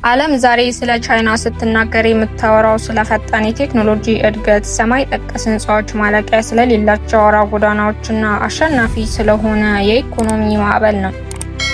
ዓለም ዛሬ ስለ ቻይና ስትናገር የምታወራው ስለ ፈጣን የቴክኖሎጂ እድገት፣ ሰማይ ጠቀስ ህንፃዎች፣ ማለቂያ ስለሌላቸው አውራ ጎዳናዎችና አሸናፊ ስለሆነ የኢኮኖሚ ማዕበል ነው።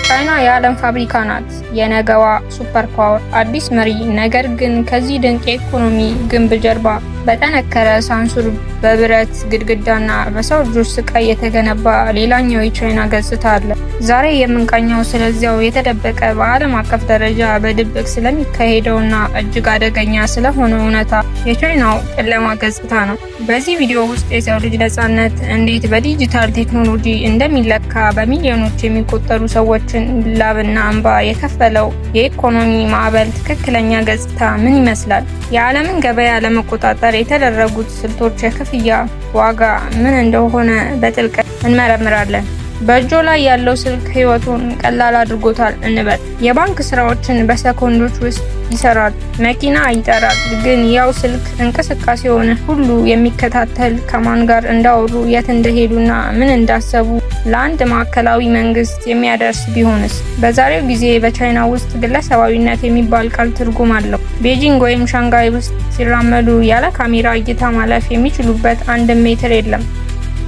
ቻይና የዓለም ፋብሪካ ናት፣ የነገዋ ሱፐር ፓወር፣ አዲስ መሪ። ነገር ግን ከዚህ ድንቅ የኢኮኖሚ ግንብ ጀርባ በጠነከረ ሳንሱር፣ በብረት ግድግዳና በሰው ልጆች ስቃይ የተገነባ ሌላኛው የቻይና ገጽታ አለ። ዛሬ የምንቃኘው ስለዚያው የተደበቀ በዓለም አቀፍ ደረጃ በድብቅ ስለሚካሄደውና እጅግ አደገኛ ስለሆነ እውነታ የቻይናው ጨለማ ገጽታ ነው። በዚህ ቪዲዮ ውስጥ የሰው ልጅ ነፃነት እንዴት በዲጂታል ቴክኖሎጂ እንደሚለካ፣ በሚሊዮኖች የሚቆጠሩ ሰዎችን ላብና እንባ የከፈለው የኢኮኖሚ ማዕበል ትክክለኛ ገጽታ ምን ይመስላል፣ የዓለምን ገበያ ለመቆጣጠር የተደረጉት ስልቶች፣ የክፍያ ዋጋ ምን እንደሆነ በጥልቀት እንመረምራለን። በእጆ ላይ ያለው ስልክ ህይወቱን ቀላል አድርጎታል እንበል። የባንክ ስራዎችን በሰኮንዶች ውስጥ ይሰራል። መኪና ይጠራል። ግን ያው ስልክ እንቅስቃሴውን ሁሉ የሚከታተል፣ ከማን ጋር እንዳወሩ፣ የት እንደሄዱና ምን እንዳሰቡ ለአንድ ማዕከላዊ መንግስት የሚያደርስ ቢሆንስ? በዛሬው ጊዜ በቻይና ውስጥ ግለሰባዊነት የሚባል ቃል ትርጉም አለው። ቤጂንግ ወይም ሻንጋይ ውስጥ ሲራመዱ ያለ ካሜራ እይታ ማለፍ የሚችሉበት አንድም ሜትር የለም።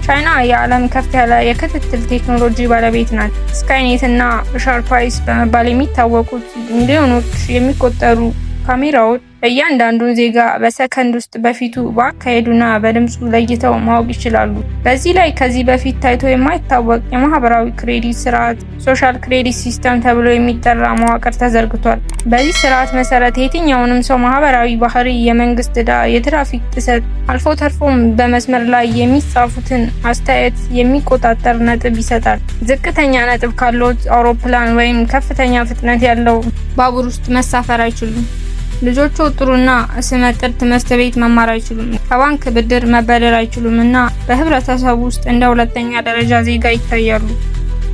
ቻይና የዓለም ከፍ ያለ የክትትል ቴክኖሎጂ ባለቤት ናት። ስካይኔት እና ሻርፕ አይስ በመባል የሚታወቁት ሚሊዮኖች የሚቆጠሩ ካሜራዎች እያንዳንዱን ዜጋ በሰከንድ ውስጥ በፊቱ፣ በአካሄዱና በድምፁ ለይተው ማወቅ ይችላሉ። በዚህ ላይ ከዚህ በፊት ታይቶ የማይታወቅ የማህበራዊ ክሬዲት ስርዓት፣ ሶሻል ክሬዲት ሲስተም ተብሎ የሚጠራ መዋቅር ተዘርግቷል። በዚህ ስርዓት መሰረት የትኛውንም ሰው ማህበራዊ ባህሪ፣ የመንግስት ዕዳ፣ የትራፊክ ጥሰት አልፎ ተርፎም በመስመር ላይ የሚጻፉትን አስተያየት የሚቆጣጠር ነጥብ ይሰጣል። ዝቅተኛ ነጥብ ካለዎት አውሮፕላን ወይም ከፍተኛ ፍጥነት ያለው ባቡር ውስጥ መሳፈር አይችሉም። ልጆቹ ጥሩና ስመጥር ትምህርት ቤት መማር አይችሉም። ከባንክ ብድር መበደር አይችሉም እና በህብረተሰቡ ውስጥ እንደ ሁለተኛ ደረጃ ዜጋ ይታያሉ።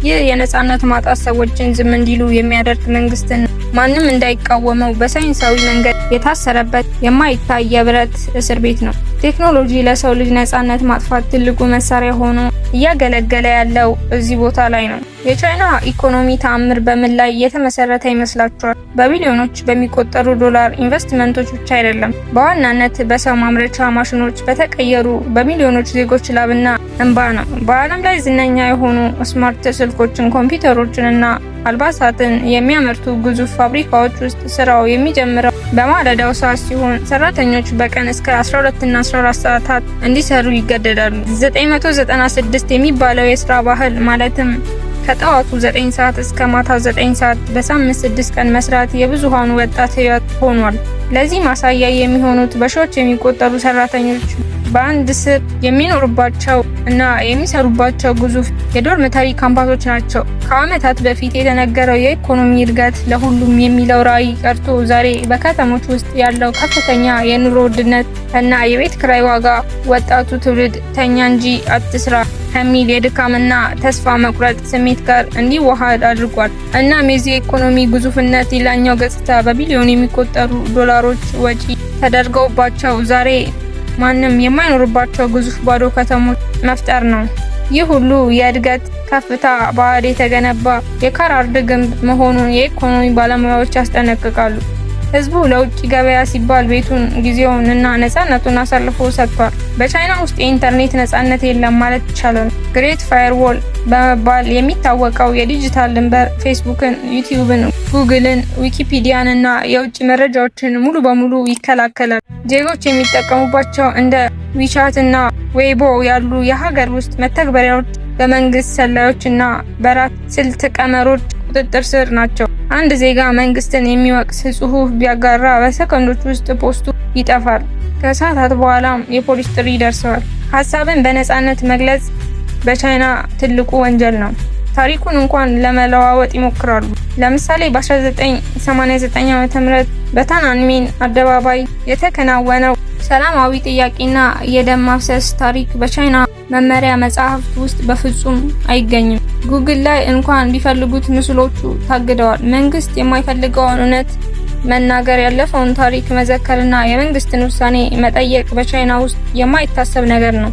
ይህ የነፃነት ማጣት ሰዎችን ዝም እንዲሉ የሚያደርግ፣ መንግስትን ማንም እንዳይቃወመው በሳይንሳዊ መንገድ የታሰረበት የማይታይ የብረት እስር ቤት ነው። ቴክኖሎጂ ለሰው ልጅ ነፃነት ማጥፋት ትልቁ መሳሪያ ሆኖ እያገለገለ ያለው እዚህ ቦታ ላይ ነው። የቻይና ኢኮኖሚ ተአምር በምን ላይ የተመሰረተ ይመስላችኋል? በቢሊዮኖች በሚቆጠሩ ዶላር ኢንቨስትመንቶች ብቻ አይደለም። በዋናነት በሰው ማምረቻ ማሽኖች በተቀየሩ በሚሊዮኖች ዜጎች ላብና እንባ ነው። በዓለም ላይ ዝነኛ የሆኑ ስማርት ስልኮችን፣ ኮምፒውተሮችን እና አልባሳትን የሚያመርቱ ግዙፍ ፋብሪካዎች ውስጥ ስራው የሚጀምረው በማለዳው ሰዓት ሲሆን ሰራተኞች በቀን እስከ 12 እና 14 ሰዓታት እንዲሰሩ ይገደዳሉ። 996 የሚባለው የስራ ባህል ማለትም ከጠዋቱ 9 ሰዓት እስከ ማታ 9 ሰዓት በሳምንት 6 ቀን መስራት የብዙሃኑ ወጣት ህይወት ሆኗል። ለዚህ ማሳያ የሚሆኑት በሺዎች የሚቆጠሩ ሰራተኞች በአንድ ስር የሚኖሩባቸው እና የሚሰሩባቸው ግዙፍ የዶርሚተሪ ካምፓሶች ናቸው። ከዓመታት በፊት የተነገረው የኢኮኖሚ እድገት ለሁሉም የሚለው ራዕይ ቀርቶ ዛሬ በከተሞች ውስጥ ያለው ከፍተኛ የኑሮ ውድነት እና የቤት ኪራይ ዋጋ ወጣቱ ትውልድ ተኛ እንጂ አትስራ ከሚል የድካምና ተስፋ መቁረጥ ስሜት ጋር እንዲዋሃድ አድርጓል። እናም የዚህ ኢኮኖሚ ግዙፍነት ሌላኛው ገጽታ በቢሊዮን የሚቆጠሩ ዶላሮች ወጪ ተደርገውባቸው ዛሬ ማንም የማይኖርባቸው ግዙፍ ባዶ ከተሞች መፍጠር ነው። ይህ ሁሉ የእድገት ከፍታ ባዕድ የተገነባ የካራርድ ግንብ መሆኑን የኢኮኖሚ ባለሙያዎች ያስጠነቅቃሉ። ህዝቡ ለውጭ ገበያ ሲባል ቤቱን፣ ጊዜውን እና ነፃነቱን አሳልፎ ሰጥቷል። በቻይና ውስጥ የኢንተርኔት ነፃነት የለም ማለት ይቻላል። ግሬት ፋየርዎል በመባል የሚታወቀው የዲጂታል ድንበር ፌስቡክን፣ ዩቲዩብን፣ ጉግልን፣ ዊኪፒዲያን እና የውጭ መረጃዎችን ሙሉ በሙሉ ይከላከላል። ዜጎች የሚጠቀሙባቸው እንደ ዊቻት እና ዌይቦ ያሉ የሀገር ውስጥ መተግበሪያዎች በመንግስት ሰላዮች እና በራት ስልት ቀመሮች ቁጥጥር ስር ናቸው። አንድ ዜጋ መንግስትን የሚወቅስ ጽሑፍ ቢያጋራ በሰከንዶች ውስጥ ፖስቱ ይጠፋል። ከሰዓታት በኋላም የፖሊስ ጥሪ ይደርሰዋል። ሀሳብን በነፃነት መግለጽ በቻይና ትልቁ ወንጀል ነው። ታሪኩን እንኳን ለመለዋወጥ ይሞክራሉ። ለምሳሌ በ1989 ዓ.ም በታናንሜን አደባባይ የተከናወነው ሰላማዊ ጥያቄና የደም ማፍሰስ ታሪክ በቻይና መመሪያ መጽሐፍት ውስጥ በፍጹም አይገኝም። ጉግል ላይ እንኳን ቢፈልጉት ምስሎቹ ታግደዋል። መንግስት የማይፈልገውን እውነት መናገር፣ ያለፈውን ታሪክ መዘከርና የመንግስትን ውሳኔ መጠየቅ በቻይና ውስጥ የማይታሰብ ነገር ነው።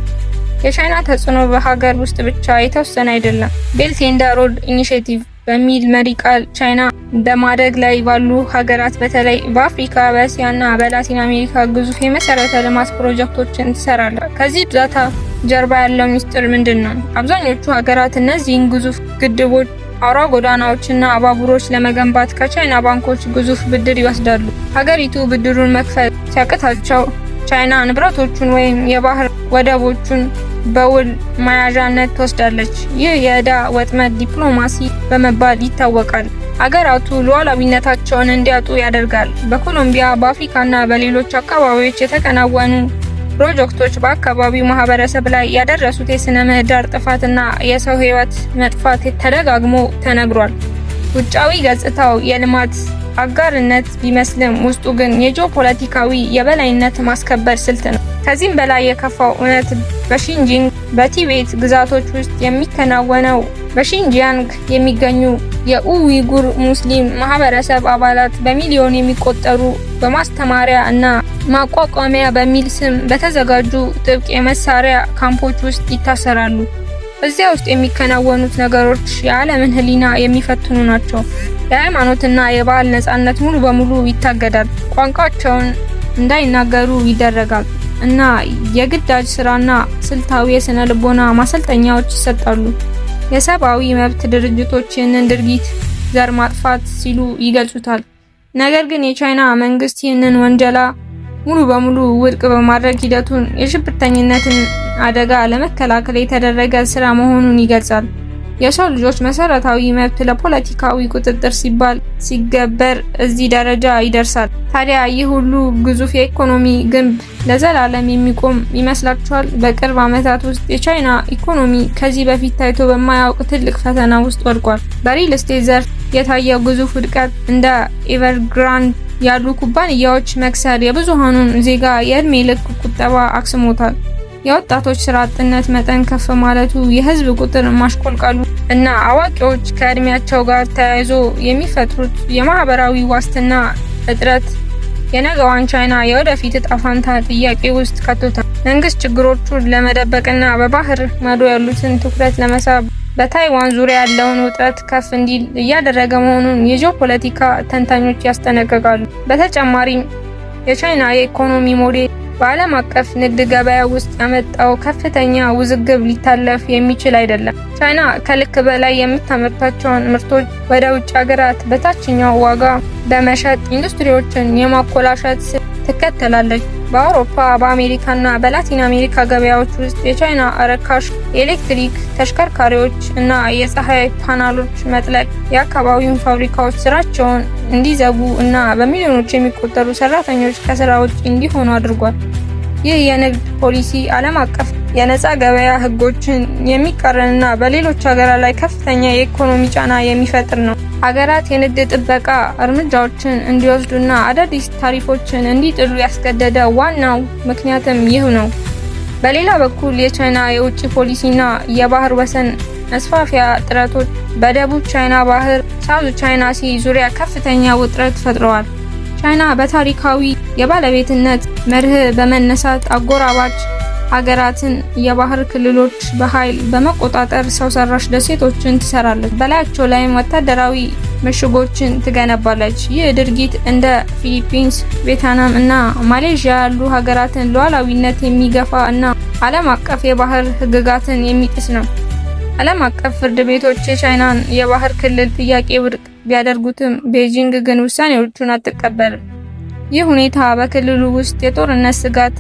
የቻይና ተጽዕኖ በሀገር ውስጥ ብቻ የተወሰነ አይደለም። ቤልት ኤንድ ሮድ ኢኒሼቲቭ በሚል መሪ ቃል ቻይና በማደግ ላይ ባሉ ሀገራት በተለይ በአፍሪካ፣ በእስያና በላቲን አሜሪካ ግዙፍ የመሰረተ ልማት ፕሮጀክቶችን ትሰራለች። ከዚህ እርዳታ ጀርባ ያለው ሚስጥር ምንድን ነው? አብዛኞቹ ሀገራት እነዚህን ግዙፍ ግድቦች፣ አውራ ጎዳናዎችና ባቡሮች ለመገንባት ከቻይና ባንኮች ግዙፍ ብድር ይወስዳሉ። ሀገሪቱ ብድሩን መክፈል ሲያቅታቸው ቻይና ንብረቶቹን ወይም የባህር ወደቦቹን በውል መያዣነት ትወስዳለች። ይህ የዕዳ ወጥመድ ዲፕሎማሲ በመባል ይታወቃል። ሀገራቱ ሉዓላዊነታቸውን እንዲያጡ ያደርጋል። በኮሎምቢያ፣ በአፍሪካና በሌሎች አካባቢዎች የተከናወኑ ፕሮጀክቶች በአካባቢው ማህበረሰብ ላይ ያደረሱት የስነ ምህዳር ጥፋትና የሰው ሕይወት መጥፋት ተደጋግሞ ተነግሯል። ውጫዊ ገጽታው የልማት አጋርነት ቢመስልም ውስጡ ግን የጂኦፖለቲካዊ የበላይነት ማስከበር ስልት ነው። ከዚህም በላይ የከፋው እውነት በሺንጂንግ በቲቤት ግዛቶች ውስጥ የሚከናወነው በሺንጂያንግ የሚገኙ የኡይጉር ሙስሊም ማህበረሰብ አባላት በሚሊዮን የሚቆጠሩ በማስተማሪያ እና ማቋቋሚያ በሚል ስም በተዘጋጁ ጥብቅ የመሳሪያ ካምፖች ውስጥ ይታሰራሉ። እዚያ ውስጥ የሚከናወኑት ነገሮች የዓለምን ሕሊና የሚፈትኑ ናቸው። የሃይማኖትና የባህል ነጻነት ሙሉ በሙሉ ይታገዳል። ቋንቋቸውን እንዳይናገሩ ይደረጋል እና የግዳጅ ስራና ስልታዊ የስነ ልቦና ማሰልጠኛዎች ይሰጣሉ። የሰብአዊ መብት ድርጅቶች ይህንን ድርጊት ዘር ማጥፋት ሲሉ ይገልጹታል። ነገር ግን የቻይና መንግስት ይህንን ወንጀላ ሙሉ በሙሉ ውድቅ በማድረግ ሂደቱን የሽብርተኝነትን አደጋ ለመከላከል የተደረገ ስራ መሆኑን ይገልጻል። የሰው ልጆች መሰረታዊ መብት ለፖለቲካዊ ቁጥጥር ሲባል ሲገበር እዚህ ደረጃ ይደርሳል። ታዲያ ይህ ሁሉ ግዙፍ የኢኮኖሚ ግንብ ለዘላለም የሚቆም ይመስላችኋል? በቅርብ ዓመታት ውስጥ የቻይና ኢኮኖሚ ከዚህ በፊት ታይቶ በማያውቅ ትልቅ ፈተና ውስጥ ወድቋል። በሪል ስቴት ዘርፍ የታየው ግዙፍ ውድቀት እንደ ኤቨርግራንድ ያሉ ኩባንያዎች መክሰር የብዙሃኑን ዜጋ የእድሜ ልክ ቁጠባ አክስሞታል። የወጣቶች ስራ አጥነት መጠን ከፍ ማለቱ፣ የህዝብ ቁጥር ማሽቆልቆሉ እና አዋቂዎች ከእድሜያቸው ጋር ተያይዞ የሚፈጥሩት የማህበራዊ ዋስትና እጥረት የነገዋን ቻይና የወደፊት እጣ ፈንታ ጥያቄ ውስጥ ከቶታል። መንግስት ችግሮቹን ለመደበቅና በባህር ማዶ ያሉትን ትኩረት ለመሳብ በታይዋን ዙሪያ ያለውን ውጥረት ከፍ እንዲል እያደረገ መሆኑን የጂኦፖለቲካ ተንታኞች ያስጠነቅቃሉ። በተጨማሪም የቻይና የኢኮኖሚ ሞዴል በዓለም አቀፍ ንግድ ገበያ ውስጥ ያመጣው ከፍተኛ ውዝግብ ሊታለፍ የሚችል አይደለም። ቻይና ከልክ በላይ የምታመርታቸውን ምርቶች ወደ ውጭ ሀገራት በታችኛው ዋጋ በመሸጥ ኢንዱስትሪዎችን የማኮላሸት ትከተላለች። በአውሮፓ፣ በአሜሪካና በላቲን አሜሪካ ገበያዎች ውስጥ የቻይና ርካሽ የኤሌክትሪክ ተሽከርካሪዎች እና የፀሐይ ፓናሎች መጥለቅ የአካባቢውን ፋብሪካዎች ስራቸውን እንዲዘጉ እና በሚሊዮኖች የሚቆጠሩ ሰራተኞች ከስራ ውጭ እንዲሆኑ አድርጓል። ይህ የንግድ ፖሊሲ ዓለም አቀፍ የነፃ ገበያ ህጎችን የሚቃረንና በሌሎች ሀገራት ላይ ከፍተኛ የኢኮኖሚ ጫና የሚፈጥር ነው። ሀገራት የንግድ ጥበቃ እርምጃዎችን እንዲወስዱና አዳዲስ ታሪፎችን እንዲጥሉ ያስገደደ ዋናው ምክንያትም ይህ ነው። በሌላ በኩል የቻይና የውጭ ፖሊሲና የባህር ወሰን መስፋፊያ ጥረቶች በደቡብ ቻይና ባህር ሳውዝ ቻይና ሲ ዙሪያ ከፍተኛ ውጥረት ፈጥረዋል። ቻይና በታሪካዊ የባለቤትነት መርህ በመነሳት አጎራባች ሀገራትን የባህር ክልሎች በኃይል በመቆጣጠር ሰው ሰራሽ ደሴቶችን ትሰራለች። በላያቸው ላይም ወታደራዊ ምሽጎችን ትገነባለች። ይህ ድርጊት እንደ ፊሊፒንስ፣ ቪየትናም እና ማሌዥያ ያሉ ሀገራትን ሉዓላዊነት የሚገፋ እና ዓለም አቀፍ የባህር ህግጋትን የሚጥስ ነው። ዓለም አቀፍ ፍርድ ቤቶች የቻይናን የባህር ክልል ጥያቄ ውድቅ ቢያደርጉትም ቤጂንግ ግን ውሳኔዎቹን አትቀበልም። ይህ ሁኔታ በክልሉ ውስጥ የጦርነት ስጋት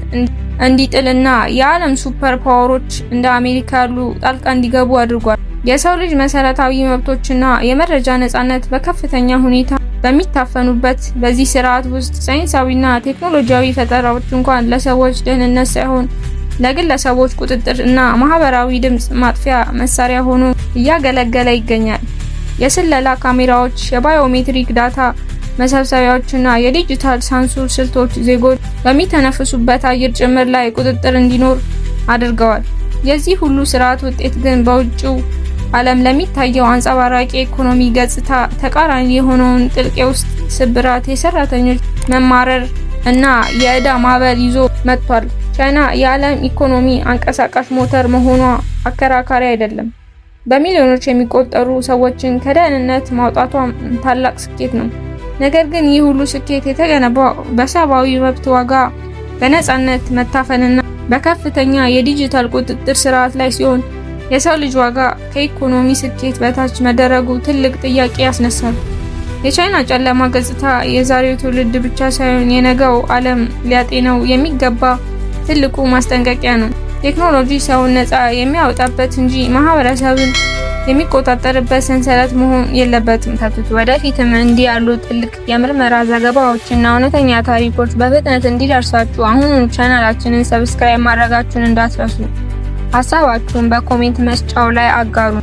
እንዲጥልና የዓለም ሱፐር ፓወሮች እንደ አሜሪካ ያሉ ጣልቃ እንዲገቡ አድርጓል። የሰው ልጅ መሰረታዊ መብቶችና የመረጃ ነጻነት በከፍተኛ ሁኔታ በሚታፈኑበት በዚህ ስርዓት ውስጥ ሳይንሳዊና ቴክኖሎጂያዊ ፈጠራዎች እንኳን ለሰዎች ደህንነት ሳይሆን ለግለሰቦች ቁጥጥር እና ማህበራዊ ድምጽ ማጥፊያ መሳሪያ ሆኖ እያገለገለ ይገኛል። የስለላ ካሜራዎች፣ የባዮሜትሪክ ዳታ መሰብሰቢያዎችና የዲጂታል ሳንሱር ስልቶች ዜጎች በሚተነፍሱበት አየር ጭምር ላይ ቁጥጥር እንዲኖር አድርገዋል። የዚህ ሁሉ ስርዓት ውጤት ግን በውጭው ዓለም ለሚታየው አንጸባራቂ ኢኮኖሚ ገጽታ ተቃራኒ የሆነውን ጥልቅ የውስጥ ስብራት፣ የሰራተኞች መማረር እና የዕዳ ማዕበል ይዞ መጥቷል። ቻይና የዓለም ኢኮኖሚ አንቀሳቃሽ ሞተር መሆኗ አከራካሪ አይደለም። በሚሊዮኖች የሚቆጠሩ ሰዎችን ከደህንነት ማውጣቷ ታላቅ ስኬት ነው። ነገር ግን ይህ ሁሉ ስኬት የተገነባው በሰብአዊ መብት ዋጋ፣ በነፃነት መታፈንና በከፍተኛ የዲጂታል ቁጥጥር ስርዓት ላይ ሲሆን የሰው ልጅ ዋጋ ከኢኮኖሚ ስኬት በታች መደረጉ ትልቅ ጥያቄ ያስነሳል። የቻይና ጨለማ ገጽታ የዛሬው ትውልድ ብቻ ሳይሆን የነገው ዓለም ሊያጤነው የሚገባ ትልቁ ማስጠንቀቂያ ነው። ቴክኖሎጂ ሰውን ነፃ የሚያወጣበት እንጂ ማህበረሰብን የሚቆጣጠርበት ሰንሰለት መሆን የለበትም። ወደፊትም እንዲህ ያሉ ጥልቅ የምርመራ ዘገባዎችና እውነተኛ ታሪኮች በፍጥነት እንዲደርሳችሁ አሁኑኑ ቻናላችንን ሰብስክራይብ ማድረጋችሁን እንዳትረሱ። ሀሳባችሁን በኮሜንት መስጫው ላይ አጋሩ።